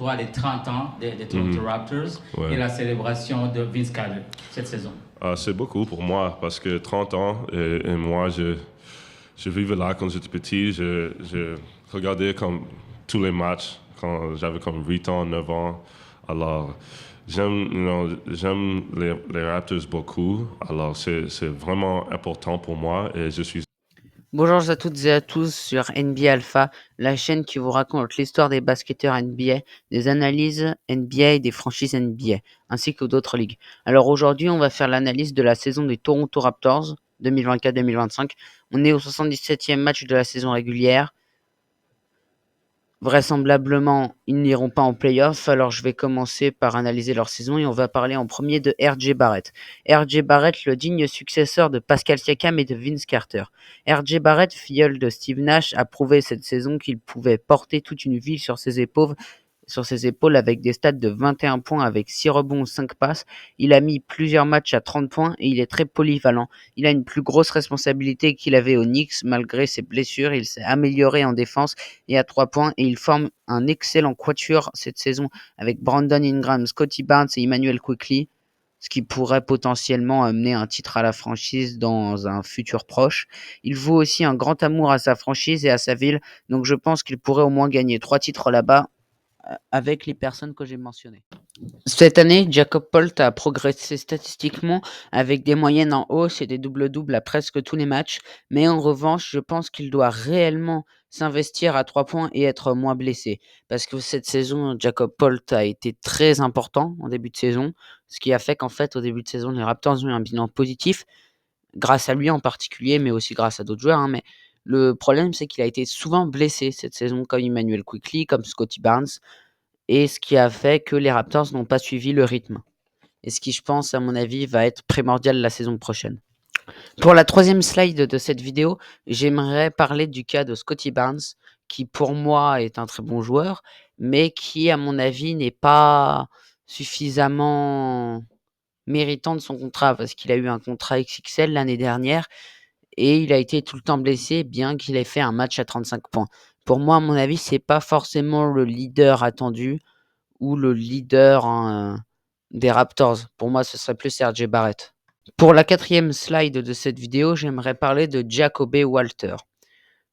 toi les 30 ans des Toronto Raptors et Ouais. la célébration de Vince Carter cette saison? C'est beaucoup pour moi parce que 30 ans et moi, je vivais là quand j'étais petit. Je regardais comme tous les matchs quand j'avais comme 8 ans, 9 ans. Alors, j'aime les Raptors beaucoup. Alors, c'est vraiment important pour moi et je suis. Bonjour à toutes et à tous sur NBA Alpha, la chaîne qui vous raconte l'histoire des basketteurs NBA, des analyses NBA et des franchises NBA, ainsi que d'autres ligues. Alors aujourd'hui, on va faire l'analyse de la saison des Toronto Raptors 2024-2025. On est au 77e match de la saison régulière. Vraisemblablement, ils n'iront pas en playoff, alors je vais commencer par analyser leur saison et on va parler en premier de R.J. Barrett. R.J. Barrett, le digne successeur de Pascal Siakam et de Vince Carter. R.J. Barrett, filleul de Steve Nash, a prouvé cette saison qu'il pouvait porter toute une ville sur ses épaules avec des stats de 21 points avec 6 rebonds, 5 passes. Il a mis plusieurs matchs à 30 points et il est très polyvalent. Il a une plus grosse responsabilité qu'il avait aux Knicks malgré ses blessures. Il s'est amélioré en défense et à 3 points et il forme un excellent quatuor cette saison avec Brandon Ingram, Scottie Barnes et Emmanuel Quickley, ce qui pourrait potentiellement amener un titre à la franchise dans un futur proche. Il voue aussi un grand amour à sa franchise et à sa ville, donc je pense qu'il pourrait au moins gagner 3 titres là-bas avec les personnes que j'ai mentionnées. Cette année, Jakob Poeltl a progressé statistiquement avec des moyennes en hausse et des doubles-doubles à presque tous les matchs, mais en revanche, je pense qu'il doit réellement s'investir à 3 points et être moins blessé. Parce que cette saison, Jakob Poeltl a été très important en début de saison, ce qui a fait qu'en fait, au début de saison, les Raptors ont eu un bilan positif, grâce à lui en particulier, mais aussi grâce à d'autres joueurs. Mais le problème, c'est qu'il a été souvent blessé cette saison, comme Emmanuel Quickley, comme Scottie Barnes, et ce qui a fait que les Raptors n'ont pas suivi le rythme. Et ce qui, je pense, à mon avis, va être primordial la saison prochaine. Pour la troisième slide de cette vidéo, j'aimerais parler du cas de Scottie Barnes, qui pour moi est un très bon joueur, mais qui, à mon avis, n'est pas suffisamment méritant de son contrat, parce qu'il a eu un contrat XXL l'année dernière, et il a été tout le temps blessé, bien qu'il ait fait un match à 35 points. Pour moi, à mon avis, c'est pas forcément le leader attendu ou le leader des Raptors. Pour moi, ce serait plus R.J. Barrett. Pour la quatrième slide de cette vidéo, j'aimerais parler de Jakobe Walter.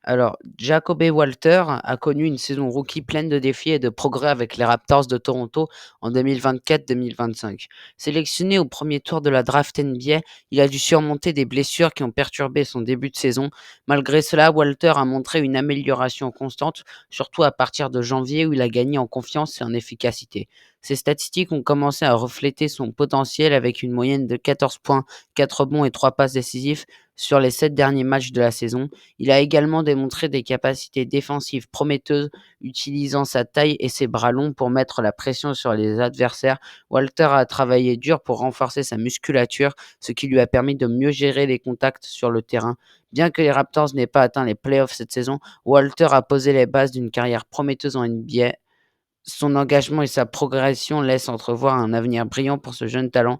Alors, Jakobe Walter a connu une saison rookie pleine de défis et de progrès avec les Raptors de Toronto en 2024-2025. Sélectionné au premier tour de la draft NBA, il a dû surmonter des blessures qui ont perturbé son début de saison. Malgré cela, Walter a montré une amélioration constante, surtout à partir de janvier où il a gagné en confiance et en efficacité. Ses statistiques ont commencé à refléter son potentiel avec une moyenne de 14 points, 4 rebonds et 3 passes décisives sur les 7 derniers matchs de la saison. Il a également démontré des capacités défensives prometteuses, utilisant sa taille et ses bras longs pour mettre la pression sur les adversaires. Walter a travaillé dur pour renforcer sa musculature, ce qui lui a permis de mieux gérer les contacts sur le terrain. Bien que les Raptors n'aient pas atteint les playoffs cette saison, Walter a posé les bases d'une carrière prometteuse en NBA. Son engagement et sa progression laissent entrevoir un avenir brillant pour ce jeune talent.